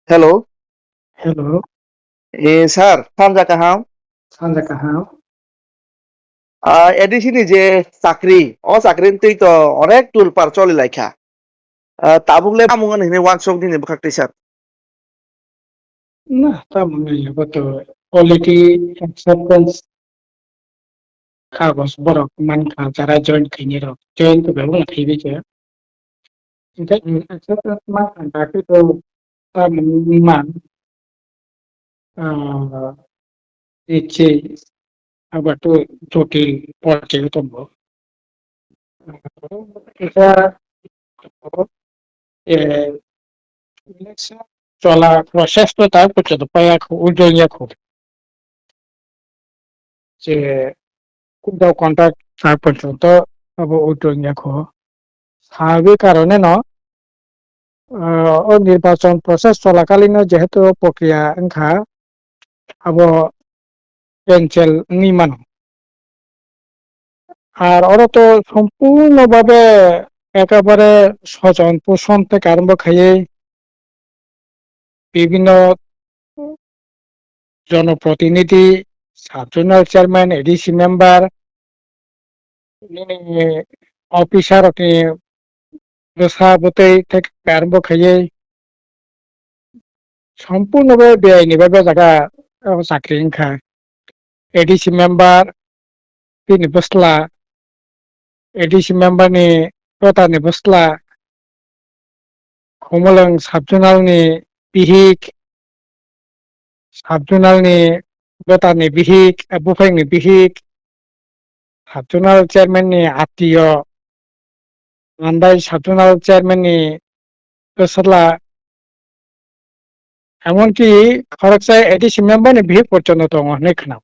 Hello, Hello, sir সামজা কাহাম Sandra Kahao. এডিসিনি যে চাকরি চাকরিনতেই তো অনেক টুলপার চলে লাইখা তাবুকলে আমুগান হিনে ওয়ার্কশপ দিনে বখাকতে sir Nah, tama ngayon ba to? Quality acceptance kagos borok man ka jara join kini ro. Join to bebo na khibi che. Inte acceptance man ka dati to tama man ichi aba to jotil porche to bo. Isa eh election চলা process তো তার পর্যন্ত পায়া উজ্জ্বল খুব যে কোনটাও contract তার পর্যন্ত উজ্জ্বল স্বাভাবিক কারণে ও নির্বাচন প্রসেস চলাকালীন যেহেতু প্রক্রিয়া ওংখা আবো পেনসেল নিমানো আর ওরা তো সম্পূর্ণভাবে একেবারে স্বজন পোষণ থেকে আরম্ভ খাইয়ে বিভিন্ন জনপ্রতিনিধি subzonal chairman ADC member officer সভাপতি থেকে আরম্ভ খাইয়ে সম্পূর্ণভাবে বেআইনিভাবে জায়গা চাকরি ওংখা एडीसी मेम्बार ini बसला ADC member ni kota ni बसला खमलং साबजोनाल ni bihik साबजोनाल ni kota ni bihik bufang ni bihik साबजोनाल chairman ni atiyo andai साबजोनाल chairman ni বসলা এমনকি খরকসা এডিসি মেম্বার ni bihik পর্যন্ত তো অনেক খানা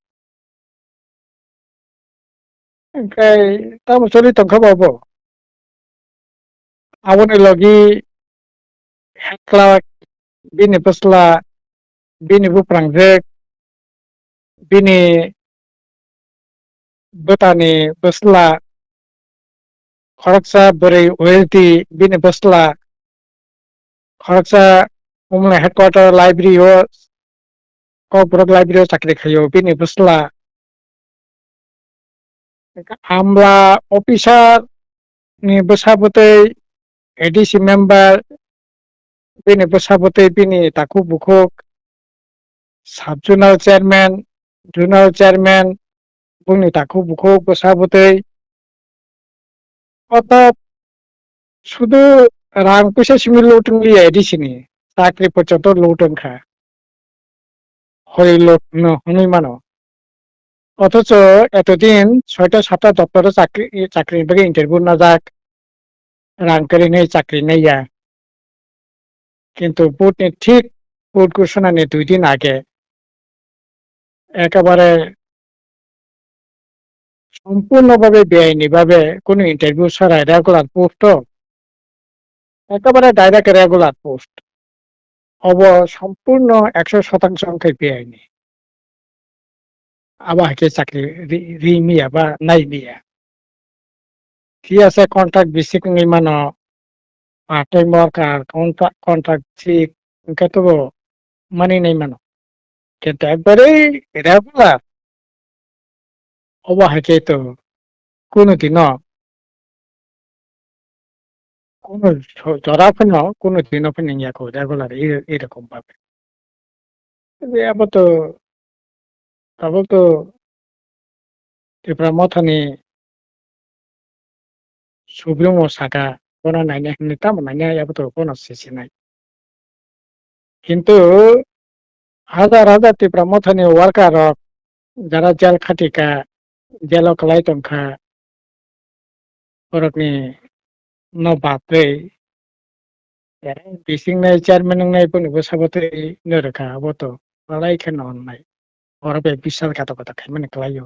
তাও চলি তো খবর aboni logi hekla bini bosla bini buprangjek bini botani bosla khoroksa borei welti bini bosla khoroksa umla headquarter library o corporate library চাকরি খাইও bini bosla আমলা officer ni bosabotei ADC member bini bosabotei bini taku bukhok subzonal chairman zonal chairman buni taku bukhok bosabotei অর্থাৎ শুধু রাং পয়সা Simi Luton লিয়ে এডিসিনি চাকরি পর্যন্ত Luton খা হই লোক হনুই মানো অথচ এতদিন ৬টা ৭টা দপ্তরে চাকরির ভাগে ইন্টারভিউ না যাক রাং করে নেই চাকরি নেইয়া কিন্তু ভোট ঠিক ভোট ঘোষণা নেই ২ দিন আগে একেবারে সম্পূর্ণভাবে বেআইনিভাবে কোনো ইন্টারভিউ ছাড়া রেগুলার পোস্ট একেবারে ডাইরেক্ট রেগুলার পোস্ট সম্পূর্ণ ১০০% অঙ্কের বেআইনি আবার চাকরি রিমিয়া বা নাই মিয়া কি আছে কন্ট্রাক্ট বেসিক নিমানো পার্ট টাইম ওয়ার্কার কন্ট্রাক্ট ঠিক তো মানি নাই মানো কিন্তু একবারেই রেগুলার অবহাকে তো কোনোদিনও কোনো জরাফেন কোনোদিনও ফেন ইয়াকো রেগুলার এরকম ভাবে আবার তো তারপর তো ত্রিপুরা মথানি সুব্রমো শাখা কোনো নাই নেতা নাই আবার তো কোনো শেষে নাই কিন্তু হাজার হাজার ত্রিপুরা মথানি ওয়ার্কার যারা জেল খাটিকা জেল কলাই তংখা ওরকনি বাপরে বিসিং নাই চেয়ারম্যান নাই বনিবো সাবতে নরখা আবতো লড়াই খেন নাই ওরবে বিশ্বাসঘাতকতা খাই মানে ক্লাইও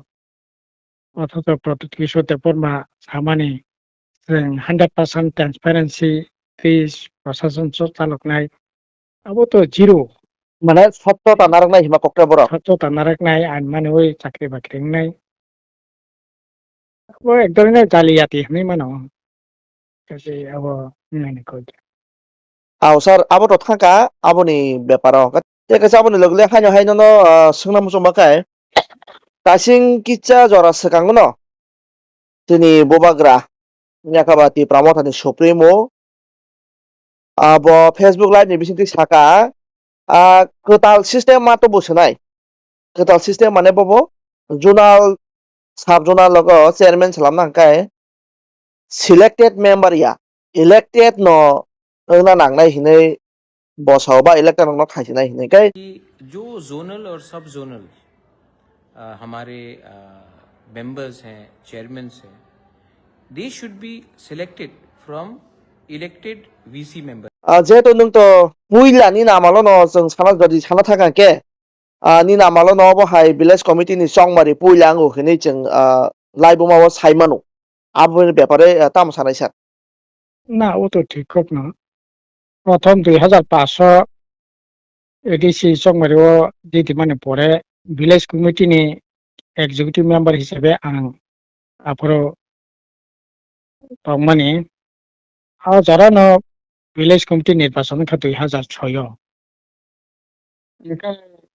অথচ প্রতিশ্রুতি পূর্ণা সামানি 100% ট্রান্সপারেন্সি ফিস প্রশাসন চালক নাই আবতো জিরো মানে সত্যতা নারক নাই হিমা কক্টা বড় সত্যতা নারক নাই আইন মানে ওই চাকরি বাকরি নাই এক ধরনের জালিয়াতি আমি মানো আবো মানে কই Sir, abo to thangka abo ni beparo te ka abo ni logle haino no sungna mo makai tasing kicha jora sekango no tini bobagra nyakabati pramota ni supremo abo Facebook live ni bisinti saka ketal system ma to bosenai ketal system mane bobo zonal sub zonal logo chairman salam nangkai selected member ya elected no na nangnai hinai bosau ba elected no khaisinai hinai kai कि जो zonal और सब zonal हमारे members हैं chairman's हैं they should be selected from elected VC member जेहेतु नों तो पुइला नि नामाल' न जों साना जदि साना थाखांके नि नामाल' न बहाय विलेज कमिटि नि चंमारि पुइला आंगो हिनै जों लाइबो माबा साइमानो आबुनि ব্যাপারে ताम सानाय सार না ও তো ঠিক হোক না প্রথম 2500 এডিসি সংমারিও দিদি মানে পরে ভিলেজ কমিটিনি এক্সিকিউটিভ মেম্বার হিসেবে আং আপরো মানে আর যারা ন ভিলেজ কমিটি নির্বাচন খা 2006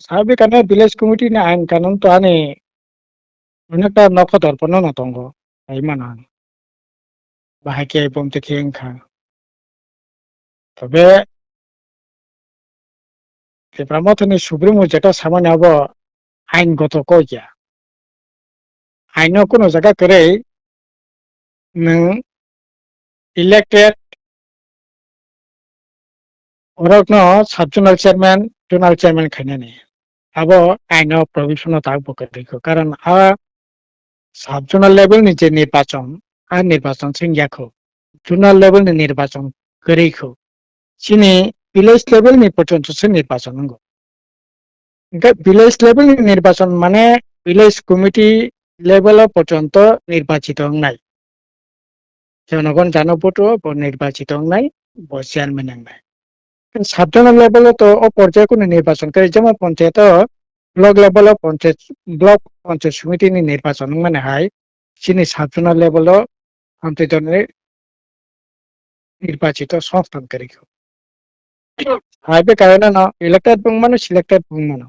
স্বাভাবিক ভিলেজ কমিটি নি আইন কানুন তো আনি অনেকটা নখদর্পণ নতঙ্গ এই মানা বাহাকে বমতে খেংখা তবে প্রামথনি সুপ্রিমো যেটা সামান্য হব আইনগত কইয়া আইন কোনো জায়গা করে নং ইলেক্টেড ওরকম সাবজোনাল চেয়ারম্যান জোনাল চেয়ারম্যান খাইনানি আবো আইন প্রভিশন থাকবো দেখো কারণ সাবজোনাল লেভেল যে নির্বাচন আর নির্বাচন সিংয়াখো জোনাল লেভেল নির্বাচন করেইখো চিনি ভিলেজ লেভেল পর্যন্ত নির্বাচন নাঙ্গো ভিলেজ লেভেল নির্বাচন মানে ভিলেজ কমিটি লেভেল পর্যন্ত নির্বাচিত নাই জনগণ জানবটো নির্বাচিত নাই চেয়ারম্যান নাই সাবজোনাল লেভেল তো পর্যায়ে কোনো নির্বাচন করে যেমন panchayat block level panchayat block panchayat সমিতি নির্বাচন মানে হয় চিনি সাবজোনাল লেভেল পঞ্চায়েত নির্বাচিত সংস্থান করে হাইবে কারণে না ইলেক্টেড বুংমানো সিলেক্টেড বুংমানো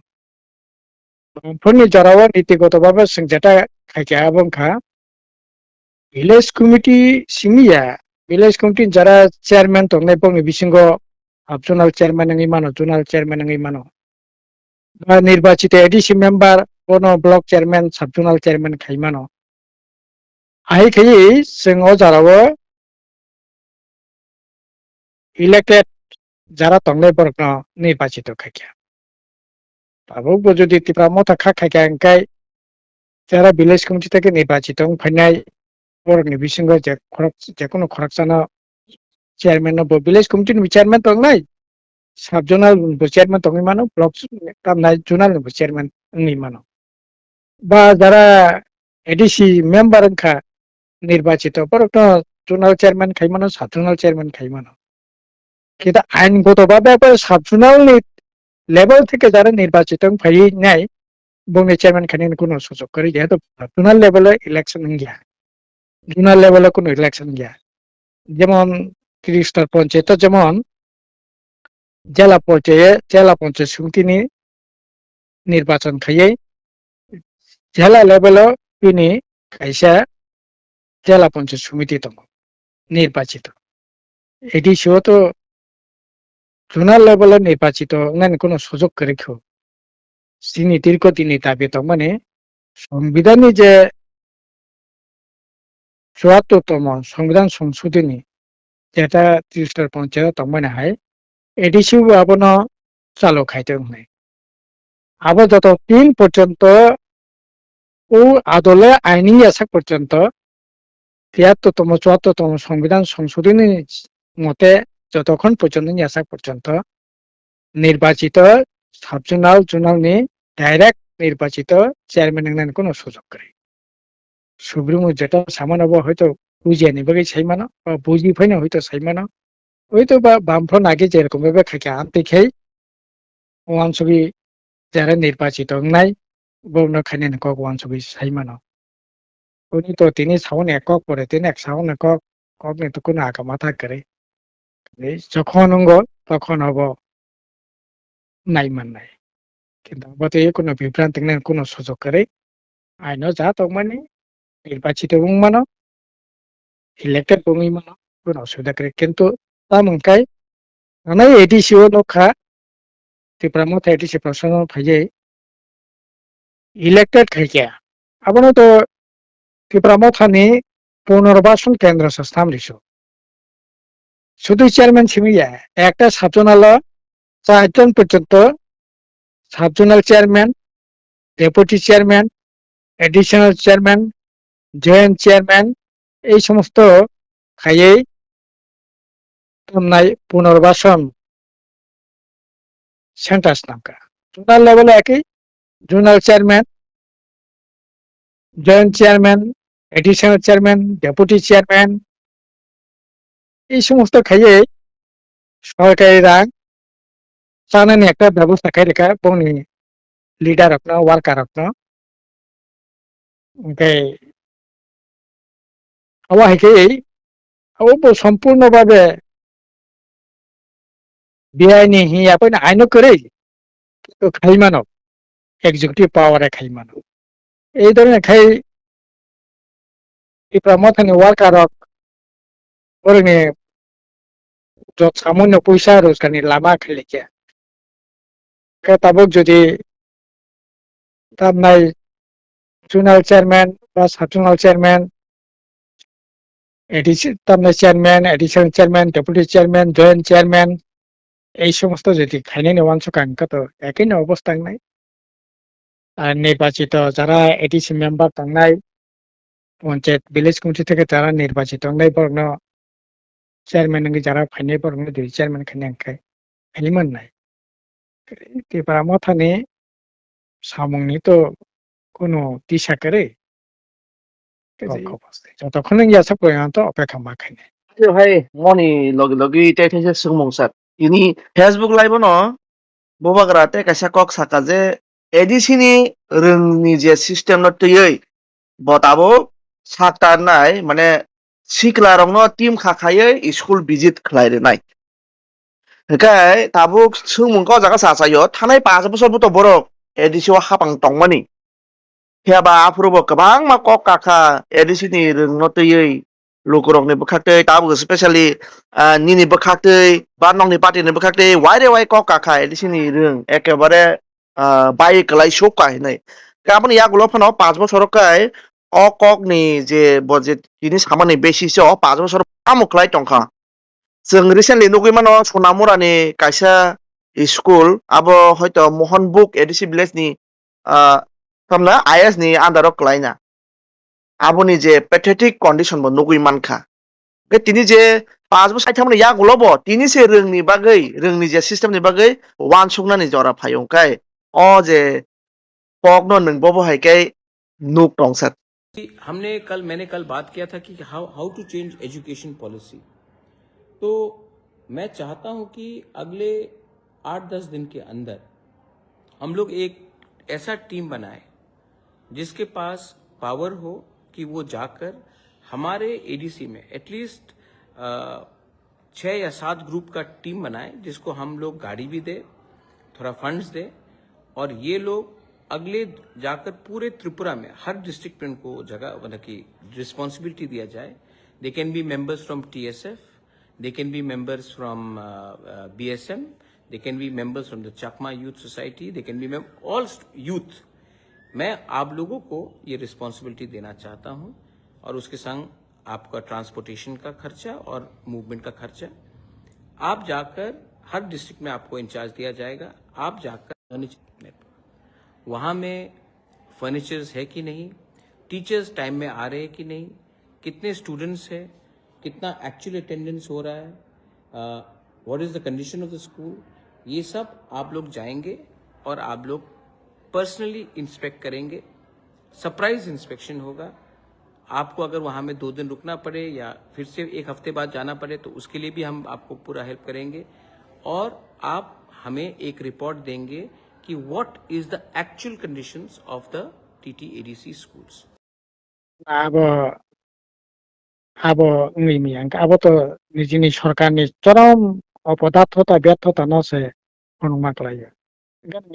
ফোননি জরাও নীতিগতভাবে যেটা খাইকে এবং খা ভিলেজ কমিটি সিমিয়া ভিলেজ কমিটি যারা চেয়ারম্যান তংনাই বং বিসিঙ্গ জোনাল চেয়ারম্যান নঙি মানো জোনাল চেয়ারম্যান নঙি মানো নির্বাচিত এডিসি মেম্বার কোন block chairman sub zonal chairman খাই মানো আই খাই जों অজারাও ইলেক্টেড যারা তংনাই বরক নির্বাচিত খাইয়া তাবো যদি প্রামথা খাইকা আঙ্কাই যারা ভিলেজ কমিটি থেকে নির্বাচিত ফাইনাই বরকনি বিসিঙ্গ যে কোনো খরকসানা চেয়ারম্যান ভিলেজ কমিটির চেয়ারম্যান তো নাই সাব জোনাল চেয়ারম্যান তো মানো ব্লক নাই জোনাল চেয়ারম্যান মানো বা যারা এডিসি মেম্বার খা নির্বাচিত বরক জোনাল চেয়ারম্যান খাই মানো সাব জোনাল চেয়ারম্যান খাই মানো কিন্তু আইনগতভাবে সাব জোনাল লেভেল থেকে যারা নির্বাচিত ফাই নাই বঙ্গে চেয়ারম্যান খানি কোনো সুযোগ করে যেহেতু জোনাল লেভেলে ইলেকশন গিয়া জোনাল লেভেলে কোনো ইলেকশন গিয়া যেমন 30টা পঞ্চায়েত যেমন জেলা পঞ্চায়েত সমিতি নির্বাচন খাইয়ে জেলা লেভেলও তিনি খাইসা জেলা পঞ্চায়েত সমিতি দङ নির্বাচিত এডিসিও তো জোনাল লেভেলে নির্বাচিত কোনো সুযোগ করে খেও চিনি দীর্ঘদিনই দাবি দङ মানে সংবিধাননি যে 74তম সংবিধান সংশোধনী যেটা 30টা পঞ্চায়েত মানে হয় এডিসিও আবনো চালু খাইতে হয় আবার যত 3 পর্যন্ত ও আদলে আইনি আসা পর্যন্ত 73তম 74তম সংবিধান সংশোধনী মতে যতক্ষণ পর্যন্ত আসা পর্যন্ত নির্বাচিত সাবজোনাল জোনাল ডাইরেক্ট নির্বাচিত চেয়ারম্যান কোনো সুযোগ করে সুপ্রিমো যেটা সামান্য হয়তো বুঝিয়ে নিবে সাইমানো বা বুঝি ফাইনা হয়তো সাইমানো হয়তো বা বামফ্রন্ট আগে যেরকম ভাবে খাইকে আনতে খেয়ে ওয়ানসবি যারা নির্বাচিত নাই বর্ণ খাইনে কক ওয়ানসবি সাইমানো উনি তো তিনি সাউন একক পরে তিনি এক সাউন একক কক তো কোনো আগামাথা করে যখন তখন হব নাইমান নাই কিন্তু আপাতত কোনো বিভ্রান্তি নেই কোনো সুযোগ করে আইন যা তমানি নির্বাচিত বুংমানো ইলেক্টেড বুংমানো কোনো অসুবিধা করে কিন্তু তা মঙ্কাই মানে এডিসিও নখা ত্রিপুরা মতো এডিসি প্রশ্ন ফাইজে ইলেক্টেড খাইকা আবার তো ত্রিপুরা মথানি পুনর্বাসন কেন্দ্র স্থাপলিছ শুধু চেয়ারম্যান ছিমিয়া একটা সাবজোনাল 4 জন পর্যন্ত subzonal chairman deputy chairman additional chairman joint chairman এই সমস্ত খাইয়ে পুনর্বাসন সেন্টার নামকা জোনাল লেভেলে একই zonal chairman joint chairman additional chairman deputy chairman এই সমস্ত খাইয়ে সরকারি রাং চানানি একটা ব্যবস্থা খাই রেখা বনি লিডার আপনা ওয়ার্কার আপনা ওকে আওয়া হেকে সম্পূর্ণভাবে বেআইনি হিয়াপন আইন করে কিন্তু খাইমানো এক্সিকিউটিভ পাওয়ারে খাইমানো এই ধরনের খাই মথানি ওয়ার্কার ওরনে যত সামান্য পয়সা রোজগারনি লামা খেলেছে তাবক যদি তার নাই জোনাল চেয়ারম্যান বা subzonal chairman chairman additional chairman deputy chairman joint chairman এই সমস্ত যদি খাইনে নেওয়াংশ কাঙ্কা তো একই না অবস্থা নাই আর নির্বাচিত যারা এডিসি মেম্বার তাংনাই পঞ্চায়েত ভিলেজ কমিটি থেকে যারা নির্বাচিত নাই বর্ণ চেয়ারম্যান যারা ফাইনে বর্ণ দুই চেয়ারম্যান খানে আঙ্কাই ফাইনিমান নাই ত্রিপুরা মথানি সামংনি তো কোনো দিশা করে যতক্ষণ ইয়াসা পর্যন্ত অপেক্ষা মাখাইনে ভাই মনি লগে লগে তাইছে সুমংসার ইনি ফেসবুক লাইভ ন ববাগ্রা তে কাইসা কক সাকা যে এডিসিনি রংনি যে সিস্টেম ন তৈই বতাবো সাকতার নাই মানে সিকলা রং ন টিম খাখাयै স্কুল ভিজিট খাইরে নাই হেকাই তাবো সুমংক জায়গা সাসাयो थानाय 5 বছর বতো বরক এডিসিও হাপাং টংমানি হেবা আফরবো गोबां मा কক কাকা এডিসিনি রং ন তৈই লোকরংনি বখাতে তাবো স্পেশালি নিনি বখাতে বা নংনি পার্টিনি বখাতে ওয়াইরে ওয়াই কক কাকা এডিসিনি রং একেবারে বাই কলাই শোকাই নাই গাবন ইয়াগুলো ফানো 5 বছর কাই অ ককনি যে বজে জিনিস সামানি বেশি সে 5 বছর আমুকলাই টংখা जों रिसेन्टलि नुगैमानो सनामुरानि कायसा स्कुल आबो हयतो Mohan book ADC भिलेजनि Tamanna IS नि आन्दाराव क्लाइना आबोनि जे पेथेटिक कन्डिशन बो नुगैमानखा के तिनि जे 5 बोसोर थामनि या गलबो तिनि से रोंनि बागै रोंनि जे सिस्टेमनि बागै वान सुगनानि जरा फायंकाय अ जे पगनो नंबो हायकाय नुक टंगसा मैंने कल बात किया था कि how to change education policy. तो मैं चाहता हूं कि अगले 8-10 दिन के अंदर हम लोग एक ऐसा टीम बनाए जिसके पास पावर हो कि वो जाकर हमारे एडीसी में एटलीस्ट 6 या 7 ग्रुप का टीम बनाए जिसको हम लोग गाड़ी भी दे थोड़ा फंड्स दे और ये लोग अगले जाकर पूरे त्रिपुरा में हर डिस्ट्रिक्ट में उनको जगह मतलब कि रिस्पॉन्सिबिलिटी दिया जाए। They can be members from TSF, they can be members from BSM, they can be members from the Chakma Youth Society, they can be all youth। मैं आप लोगों को ये रिस्पॉन्सिबिलिटी देना चाहता हूं और उसके संग आपका ट्रांसपोर्टेशन का खर्चा और मूवमेंट का खर्चा आप जाकर हर डिस्ट्रिक्ट में आपको इंचार्ज दिया जाएगा। आप जाकर वहां में फर्नीचर्स है कि नहीं, टीचर्स टाइम में आ रहे हैं कि नहीं, कितने स्टूडेंट्स है, कितना एक्चुअल अटेंडेंस हो रहा है, what is the condition of the school, ये सब आप लोग जाएंगे और आप लोग पर्सनली इंस्पेक्ट करेंगे। सरप्राइज इंस्पेक्शन होगा। आपको अगर वहां में 2 दिन रुकना पड़े या फिर से 1 हफ्ते बाद जाना पड़े तो उसके लिए भी हम आपको पूरा हेल्प करेंगे और आप हमें एक रिपोर्ट देंगे कि what is the actual conditions of the TTADC schools। আবো নিমি আবো তো নিজনি সরকারনি চরম অপদার্থতা ব্যর্থতা নসে অনুমাকলাयो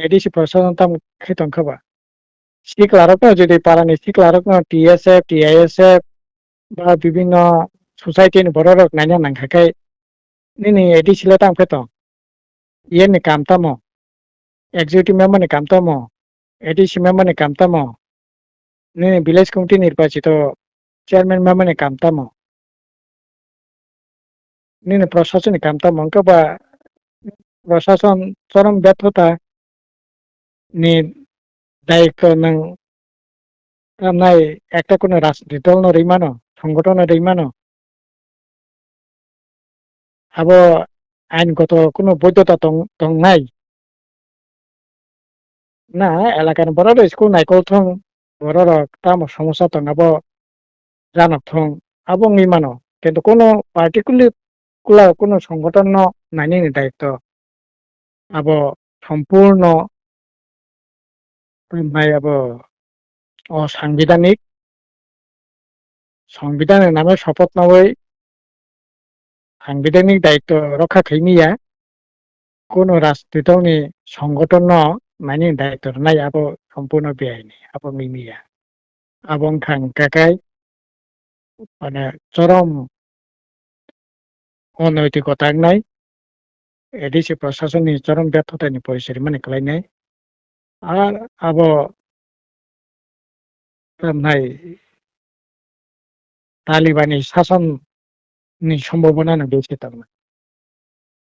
এডিসি প্রশাসন তাম খেতন খাবা সিক্লারকনো যদি পারানি সিক্লারকনো টিএসএফ টিআইএসএফ বা বিভিন্ন সোসাইটিনি বড়রক Naina নাংখাkai nini edisi le tang phetong yen ni kam tamo executive member ni kam tamo edisi member ni kam tamo nini village committee নির্বাচিত chairman member ni kam tamo nini প্রশাসনিক কাম tamo ka ba প্রশাসন চরম ব্যর্থতা ni দায়িত্ব নং নাই একটা কোনো রাজনৈতিক দল no রিমানো সংগঠন রিমানো abo আইনগত কোনো বৈধতা tong নাই না এলাকার বড় স্কুল নাইকল থং বড় তাম সমস্যা tong abo জানক থং abo নিমানো কিন্তু কোনো পার্টিকুলার কোনো সংগঠন no নাইনি দায়িত্ব abo সম্পূর্ণ নাই abo অসাংবিধানিক সংবিধানের নামে শপথ নবই সাংবিধানিক দায়িত্ব রক্ষা খাইমিয়া কোনো রাজনৈতিক দলনি সংগঠন মানি দায়িত্ব নাই আবো সম্পূর্ণ বেআইনি আবো মিমিয়া আবং খাং কাকাই মানে চরম অনৈতিকতা নাই এডিসি প্রশাসননি চরম ব্যর্থতানি পরিচয় মানে খালাইনাই আর আবো নাই তালিবানি শাসন ni সম্ভাবনা বেশি তার